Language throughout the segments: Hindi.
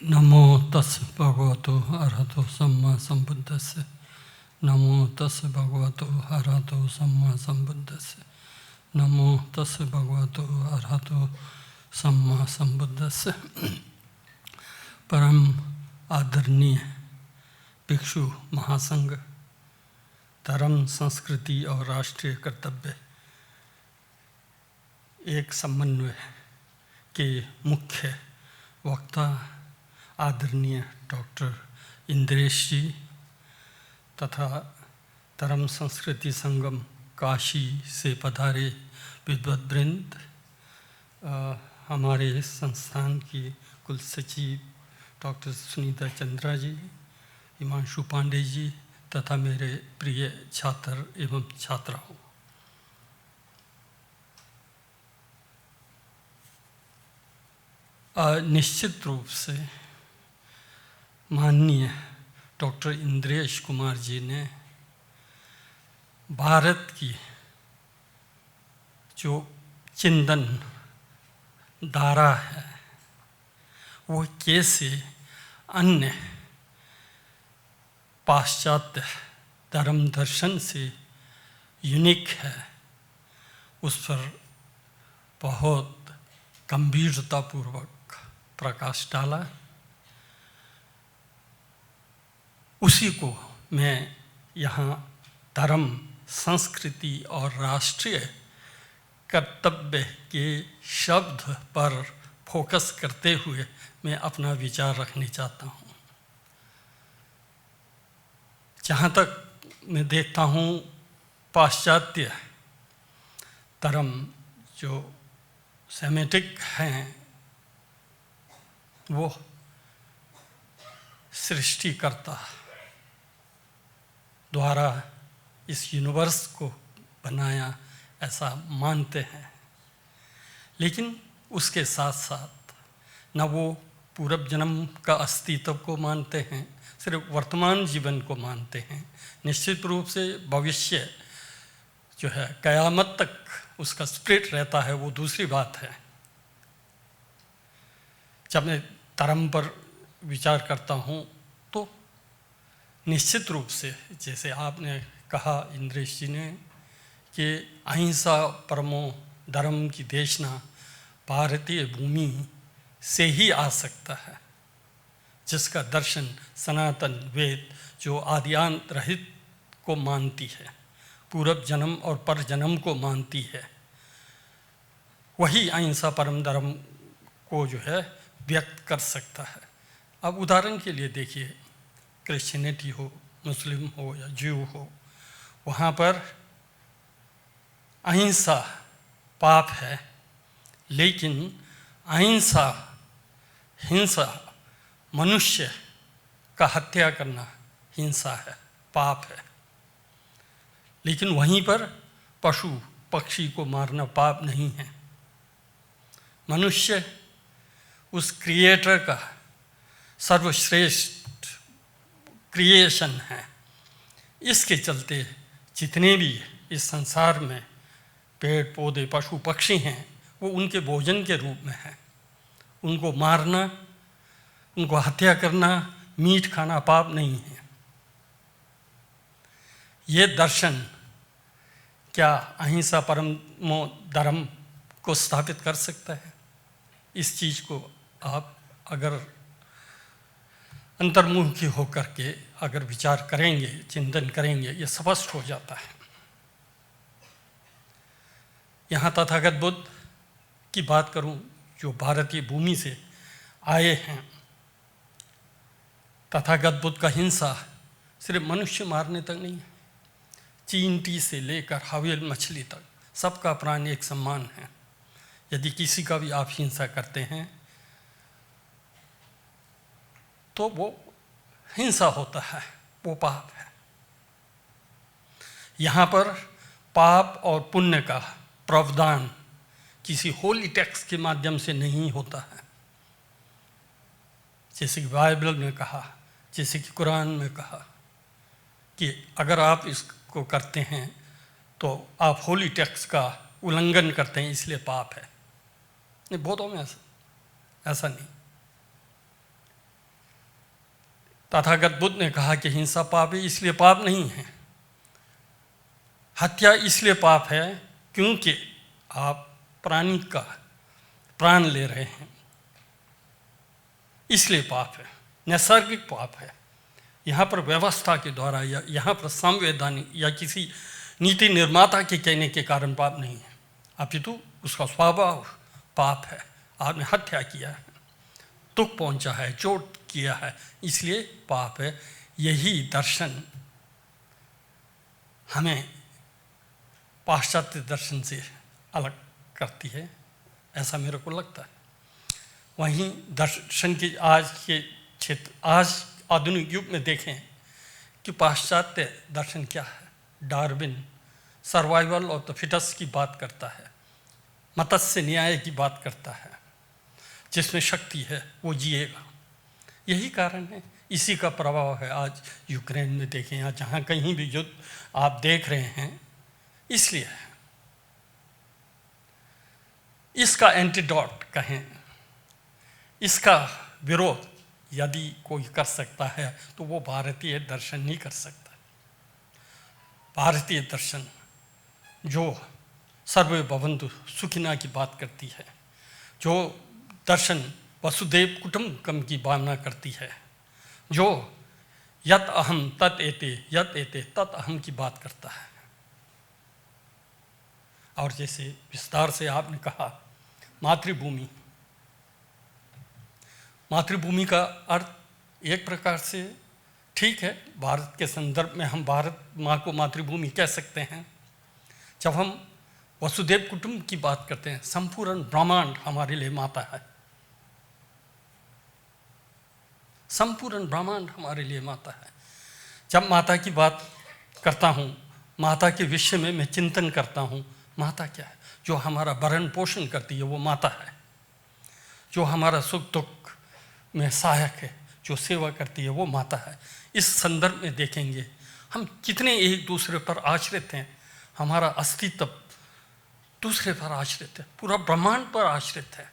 नमो तस् भगवतो अरहतो सम्मा संबुद्धस्य। नमो तस् भगवतो अरहतो सम्मा संबुद्धस्य। नमो तस् भगवतो अरहतो सम्मा संबुद्धस्य। परम आदरणीय भिक्षु महासंघ, धर्म, संस्कृति और राष्ट्रीय कर्तव्य एक समन्वय के मुख्य वक्ता आदरणीय डॉक्टर इंद्रेश जी तथा धर्म संस्कृति संगम काशी से पधारे विद्वद्वृंद, हमारे संस्थान की कुल सचिव डॉक्टर सुनीता चंद्रा जी, हिमांशु पांडे जी तथा मेरे प्रिय छात्र एवं छात्राओं, निश्चित रूप से माननीय डॉक्टर इंद्रेश कुमार जी ने भारत की जो चिंतन धारा है वो कैसे अन्य पाश्चात्य धर्म दर्शन से यूनिक है, उस पर बहुत गंभीरतापूर्वक प्रकाश डाला। उसी को मैं यहाँ धर्म, संस्कृति और राष्ट्रीय कर्तव्य के शब्द पर फोकस करते हुए मैं अपना विचार रखने चाहता हूँ। जहाँ तक मैं देखता हूँ, पाश्चात्य धर्म जो सेमेटिक हैं वो सृष्टिकर्ता द्वारा इस यूनिवर्स को बनाया ऐसा मानते हैं, लेकिन उसके साथ साथ न वो पूर्व जन्म का अस्तित्व को मानते हैं, सिर्फ वर्तमान जीवन को मानते हैं। निश्चित रूप से भविष्य जो है क़यामत तक उसका स्प्रिट रहता है, वो दूसरी बात है। जब मैं धर्म पर विचार करता हूँ तो निश्चित रूप से जैसे आपने कहा इंद्रेश जी ने कि अहिंसा परमो धर्म की देशना भारतीय भूमि से ही आ सकता है, जिसका दर्शन सनातन वेद जो आद्यांत रहित को मानती है, पूर्व जन्म और पर जन्म को मानती है, वही अहिंसा परम धर्म को जो है व्यक्त कर सकता है। अब उदाहरण के लिए देखिए, क्रिश्चियनिटी हो, मुस्लिम हो या ज्यू हो, वहाँ पर अहिंसा पाप है, लेकिन अहिंसा हिंसा, मनुष्य का हत्या करना हिंसा है, पाप है। लेकिन वहीं पर पशु पक्षी को मारना पाप नहीं है। मनुष्य उस क्रिएटर का सर्वश्रेष्ठ क्रिएशन है। इसके चलते जितने भी इस संसार में पेड़ पौधे पशु पक्षी हैं वो उनके भोजन के रूप में हैं। उनको मारना, उनको हत्या करना, मीट खाना पाप नहीं है। ये दर्शन क्या अहिंसा परमो धर्म को स्थापित कर सकता है? इस चीज़ को आप अगर अंतर्मुखी होकर के अगर विचार करेंगे, चिंतन करेंगे, ये स्पष्ट हो जाता है। यहाँ तथागत बुद्ध की बात करूँ जो भारतीय भूमि से आए हैं, तथागत बुद्ध का हिंसा सिर्फ मनुष्य मारने तक नहीं है, चींटी से लेकर हवेल मछली तक सबका प्राण एक समान है। यदि किसी का भी आप हिंसा करते हैं तो वो हिंसा होता है, वो पाप है। यहाँ पर पाप और पुण्य का प्रावधान किसी होली टेक्स्ट के माध्यम से नहीं होता है, जैसे कि बाइबल में कहा, जैसे कि कुरान में कहा कि अगर आप इसको करते हैं तो आप होली टेक्स्ट का उल्लंघन करते हैं, इसलिए पाप है। नहीं, बहुतों में ऐसा नहीं। तथागत बुद्ध ने कहा कि हिंसा पाप है, इसलिए पाप नहीं है। हत्या इसलिए पाप है क्योंकि आप प्राणी का प्राण ले रहे हैं, इसलिए पाप है, नैसर्गिक पाप है। यहाँ पर व्यवस्था के द्वारा या यहाँ पर संवैधानिक या किसी नीति निर्माता के कहने के कारण पाप नहीं है, अपितु उसका स्वभाव पाप है। आपने हत्या किया है, दुख पहुंचा है, चोट किया है, इसलिए पाप है। यही दर्शन हमें पाश्चात्य दर्शन से अलग करती है, ऐसा मेरे को लगता है। वहीं दर्शन की आज के क्षेत्र, आज आधुनिक युग में देखें कि पाश्चात्य दर्शन क्या है। Darwin survival of the fittest की बात करता है, मत्स्य न्याय की बात करता है, जिसमें शक्ति है वो जिएगा। यही कारण है, इसी का प्रभाव है आज यूक्रेन में देखें या जहाँ कहीं भी युद्ध आप देख रहे हैं, इसलिए है। इसका एंटीडोट कहें, इसका विरोध यदि कोई कर सकता है तो वो भारतीय दर्शन नहीं कर सकता। भारतीय दर्शन जो सर्वे भवन्तु सुखिना की बात करती है, जो दर्शन वसुदेव कुटुम्बकम की भावना करती है, जो यत अहम तत एते यत एते तत अहम की बात करता है। और जैसे विस्तार से आपने कहा मातृभूमि, मातृभूमि का अर्थ एक प्रकार से ठीक है, भारत के संदर्भ में हम भारत माँ को मातृभूमि कह सकते हैं। जब हम वसुदेव कुटुंब की बात करते हैं, संपूर्ण ब्रह्मांड हमारे लिए माता है, संपूर्ण ब्रह्मांड हमारे लिए माता है। जब माता की बात करता हूँ, माता के विषय में मैं चिंतन करता हूँ, माता क्या है? जो हमारा भरण पोषण करती है वो माता है, जो हमारा सुख दुख में सहायक है, जो सेवा करती है वो माता है। इस संदर्भ में देखेंगे हम कितने एक दूसरे पर आश्रित हैं, हमारा अस्तित्व दूसरे पर आश्रित है, पूरा ब्रह्मांड पर आश्रित है।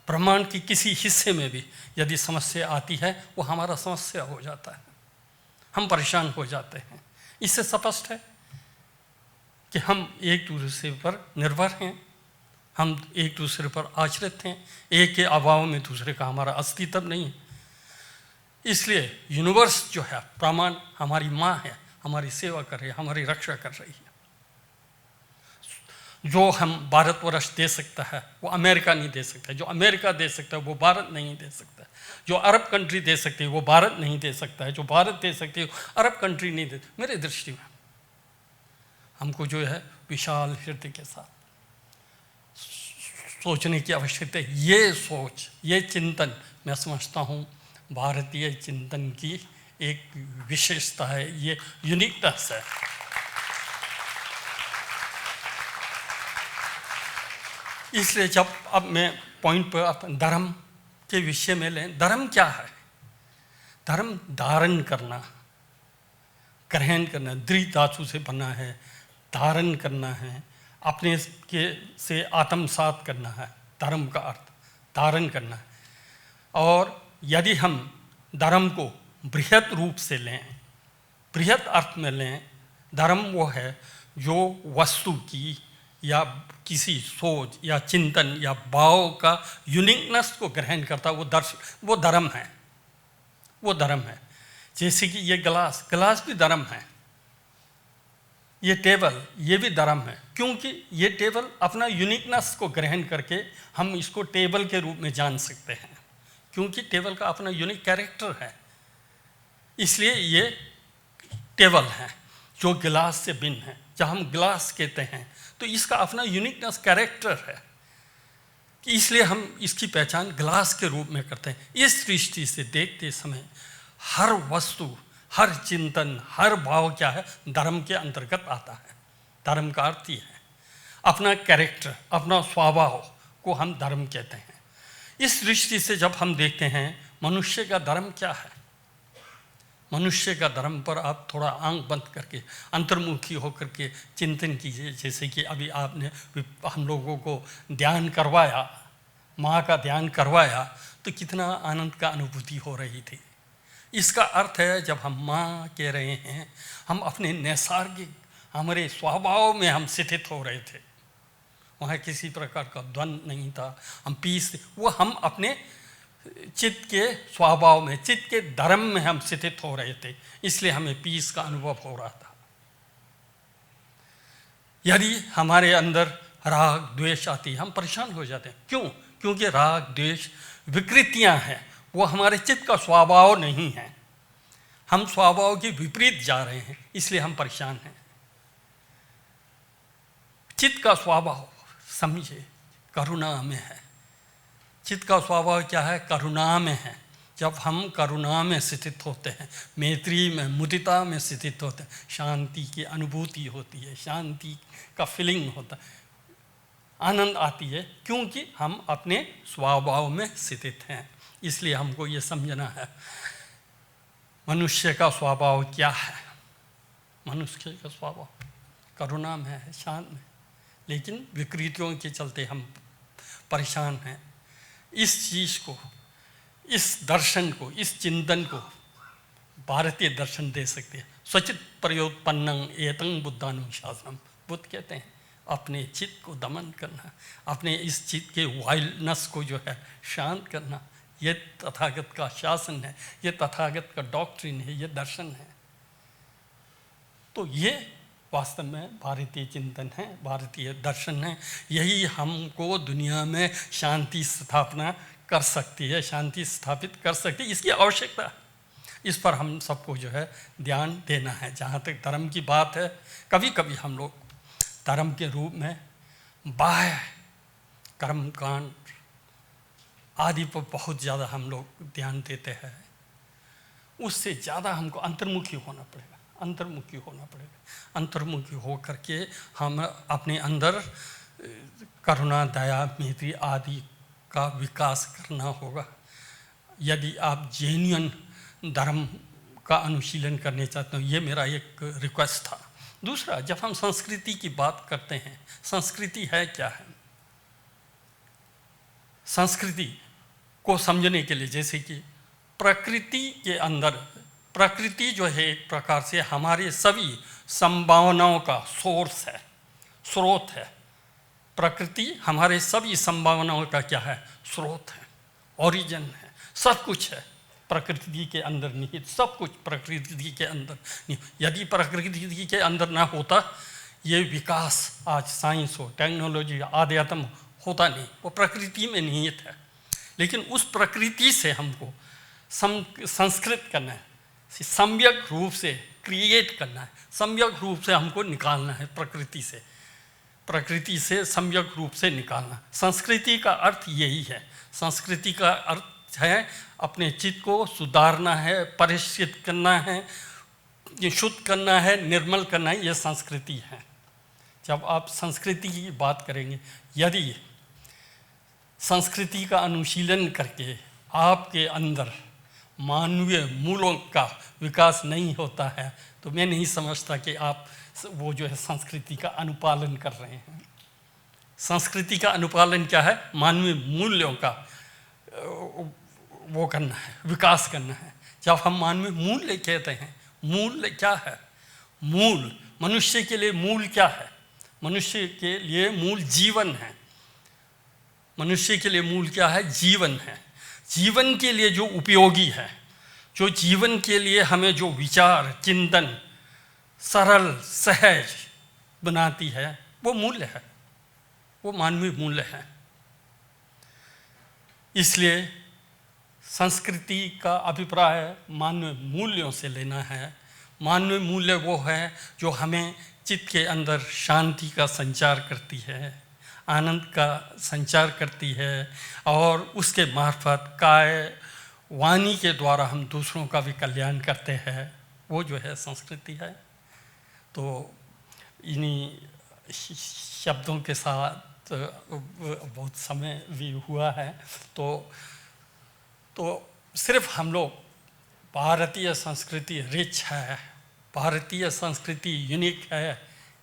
ब्रह्मांड की किसी हिस्से में भी यदि समस्या आती है वो हमारा समस्या हो जाता है, हम परेशान हो जाते हैं। इससे स्पष्ट है कि हम एक दूसरे पर निर्भर हैं, हम एक दूसरे पर आश्रित हैं, एक के अभाव में दूसरे का हमारा अस्तित्व नहीं है। इसलिए यूनिवर्स जो है, ब्रह्मांड हमारी माँ है, हमारी सेवा कर रही है, हमारी रक्षा कर रही है। जो हम भारतवर्ष दे सकता है वो अमेरिका नहीं दे सकता, जो अमेरिका दे सकता है वो भारत नहीं दे सकता, जो अरब कंट्री दे सकती है वो भारत नहीं दे सकता है, जो भारत दे सकती है अरब कंट्री नहीं दे। मेरे दृष्टि में हमको जो है विशाल हृदय के साथ सोचने की आवश्यकता है। ये सोच, ये चिंतन मैं समझता हूँ भारतीय चिंतन की एक विशेषता है, ये यूनिकनेस है। इसलिए जब अब मैं पॉइंट पर धर्म के विषय में लें, धर्म क्या है? धर्म धारण करना, ग्रहण करना, दृढ़ धातु से बना है, धारण करना है, अपने के से आत्मसात करना है। धर्म का अर्थ धारण करना है। और यदि हम धर्म को बृहत रूप से लें, बृहत अर्थ में लें, धर्म वो है जो वस्तु की या किसी सोच या चिंतन या भाव का यूनिकनेस को ग्रहण करता, वो धर्म है, वो धर्म है। जैसे कि ये गिलास, गिलास भी धर्म है, ये टेबल, ये भी धर्म है, क्योंकि ये टेबल अपना यूनिकनेस को ग्रहण करके हम इसको टेबल के रूप में जान सकते हैं, क्योंकि टेबल का अपना यूनिक कैरेक्टर है, इसलिए ये टेबल है जो गिलास से भिन्न है। जब हम गिलास कहते हैं तो इसका अपना यूनिकनेस कैरेक्टर है, कि इसलिए हम इसकी पहचान गिलास के रूप में करते हैं। इस दृष्टि से देखते समय हर वस्तु, हर चिंतन, हर भाव क्या है? धर्म के अंतर्गत आता है। धर्म का अर्थ ही है अपना कैरेक्टर, अपना स्वभाव को हम धर्म कहते हैं। इस दृष्टि से जब हम देखते हैं मनुष्य का धर्म क्या है, मनुष्य का धर्म पर आप थोड़ा आंख बंद करके अंतर्मुखी होकर के चिंतन कीजिए। जैसे कि अभी आपने हम लोगों को ध्यान करवाया, माँ का ध्यान करवाया तो कितना आनंद का अनुभूति हो रही थी। इसका अर्थ है जब हम माँ कह रहे हैं, हम अपने नैसर्गिक हमारे स्वभाव में हम स्थित हो रहे थे, वहाँ किसी प्रकार का द्वंद्व नहीं था, हम पीस, वो हम अपने चित्त के स्वभाव में, चित्त के धर्म में हम स्थित हो रहे थे, इसलिए हमें पीस का अनुभव हो रहा था। यदि हमारे अंदर राग द्वेष आती, हम परेशान हो जाते हैं। क्यों? क्योंकि राग द्वेष विकृतियां हैं, वो हमारे चित्त का स्वभाव नहीं है, हम स्वभाव के विपरीत जा रहे हैं, इसलिए हम परेशान हैं। चित्त का स्वभाव समझिए करुणा में है। चित्त का स्वभाव क्या है? करुणा में है। जब हम करुणा में स्थित होते हैं, मैत्री में, मुदिता में स्थित होते हैं, शांति की अनुभूति होती है, शांति का फीलिंग होता है, आनंद आती है, क्योंकि हम अपने स्वभाव में स्थित हैं। इसलिए हमको ये समझना है मनुष्य का स्वभाव क्या है। मनुष्य का स्वभाव करुणा में है, शांत में, लेकिन विकृतियों के चलते हम परेशान हैं। इस चीज़ को, इस दर्शन को, इस चिंतन को भारतीय दर्शन दे सकते हैं। स्वचित प्रयोत्पन्नं एतं बुद्धानुशासनम। बुद्ध कहते हैं अपने चित्त को दमन करना, अपने इस चित्त के वाइल्डनेस को जो है शांत करना, ये तथागत का शासन है, ये तथागत का डॉक्ट्रिन है, ये दर्शन है। तो ये वास्तव में भारतीय चिंतन है, भारतीय दर्शन है। यही हमको दुनिया में शांति स्थापना कर सकती है, शांति स्थापित कर सकती है। इसकी आवश्यकता है, इस पर हम सबको जो है ध्यान देना है। जहाँ तक धर्म की बात है, कभी कभी हम लोग धर्म के रूप में बाह्य कर्मकांड आदि पर बहुत ज़्यादा हम लोग ध्यान देते हैं। उससे ज़्यादा हमको अंतर्मुखी होना पड़ेगा, अंतर्मुखी होना पड़ेगा। अंतर्मुखी हो करके हम अपने अंदर करुणा, दया, मैत्री आदि का विकास करना होगा। यदि आप जेन्युइन धर्म का अनुशीलन करने चाहते हो, ये मेरा एक रिक्वेस्ट था। दूसरा, जब हम संस्कृति की बात करते हैं, संस्कृति है क्या है? संस्कृति को समझने के लिए, जैसे कि प्रकृति के अंदर, प्रकृति जो है एक प्रकार से हमारे सभी संभावनाओं का सोर्स है, स्रोत है। प्रकृति हमारे सभी संभावनाओं का क्या है? स्रोत है, ओरिजिन है, सब कुछ है प्रकृति के अंदर निहित, सब कुछ प्रकृति के अंदर निहित। यदि प्रकृति के अंदर ना होता, ये विकास आज साइंस हो, टेक्नोलॉजी, आध्यात्म होता नहीं, वो प्रकृति में निहित है। लेकिन उस प्रकृति से हमको संस्कृत करना है, सम्यक रूप से क्रिएट करना है, सम्यक रूप से हमको निकालना है प्रकृति से, प्रकृति से सम्यक रूप से निकालना। संस्कृति का अर्थ यही है। संस्कृति का अर्थ है अपने चित्त को सुधारना है, परिष्कृत करना है, शुद्ध करना है, निर्मल करना है, ये संस्कृति है। जब आप संस्कृति की बात करेंगे, यदि संस्कृति का अनुशीलन करके आपके अंदर मानवीय मूलों का विकास नहीं होता है, तो मैं नहीं समझता कि आप वो जो है संस्कृति का अनुपालन कर रहे हैं। संस्कृति का अनुपालन क्या है? मानवीय मूल्यों का वो करना है, विकास करना है। जब हम मानवीय मूल्य कहते हैं, मूल्य क्या है? मूल, मनुष्य के लिए मूल क्या है? मनुष्य के लिए मूल जीवन है। मनुष्य के लिए मूल क्या है? जीवन है। जीवन के लिए जो उपयोगी है, जो जीवन के लिए हमें जो विचार, चिंतन सरल, सहज बनाती है, वो मूल्य है, वो मानवीय मूल्य है। इसलिए संस्कृति का अभिप्राय मानवीय मूल्यों से लेना है। मानवीय मूल्य वो है जो हमें चित्त के अंदर शांति का संचार करती है, आनंद का संचार करती है, और उसके मार्फत काय वाणी के द्वारा हम दूसरों का भी कल्याण करते हैं। वो जो है संस्कृति है। तो इन्हीं शब्दों के साथ बहुत समय भी हुआ है, तो सिर्फ हम लोग भारतीय संस्कृति रिच है, भारतीय संस्कृति यूनिक है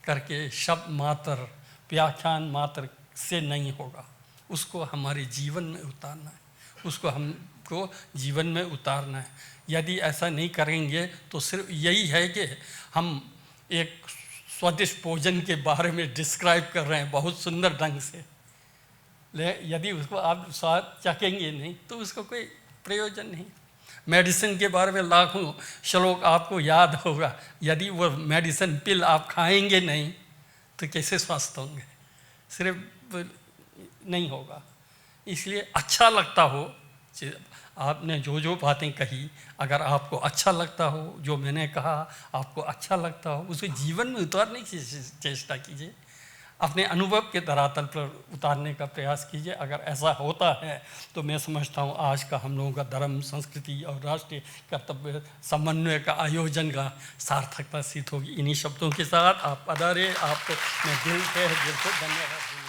करके शब्द मात्र, व्याख्यान मात्र से नहीं होगा। उसको हमारे जीवन में उतारना है, उसको हमको जीवन में उतारना है। यदि ऐसा नहीं करेंगे तो सिर्फ यही है कि हम एक स्वादिष्ट भोजन के बारे में डिस्क्राइब कर रहे हैं बहुत सुंदर ढंग से, यदि उसको आप स्वाद चखेंगे नहीं तो उसको कोई प्रयोजन नहीं। मेडिसिन के बारे में लाखों श्लोक आपको याद होगा, यदि वो मेडिसिन पिल आप खाएंगे नहीं तो कैसे स्वस्थ होंगे, सिर्फ नहीं होगा। इसलिए अच्छा लगता हो, आपने जो जो बातें कही, अगर आपको अच्छा लगता हो, जो मैंने कहा आपको अच्छा लगता हो, उसे जीवन में उतारने की चेष्टा कीजिए, अपने अनुभव के धरातल पर उतारने का प्रयास कीजिए। अगर ऐसा होता है तो मैं समझता हूँ आज का हम लोगों का धर्म, संस्कृति और राष्ट्रीय कर्तव्य समन्वय का आयोजन का सार्थकता सिद्ध होगी। इन्हीं शब्दों के साथ आप पधारे, आपको मैं दिल से धन्यवाद।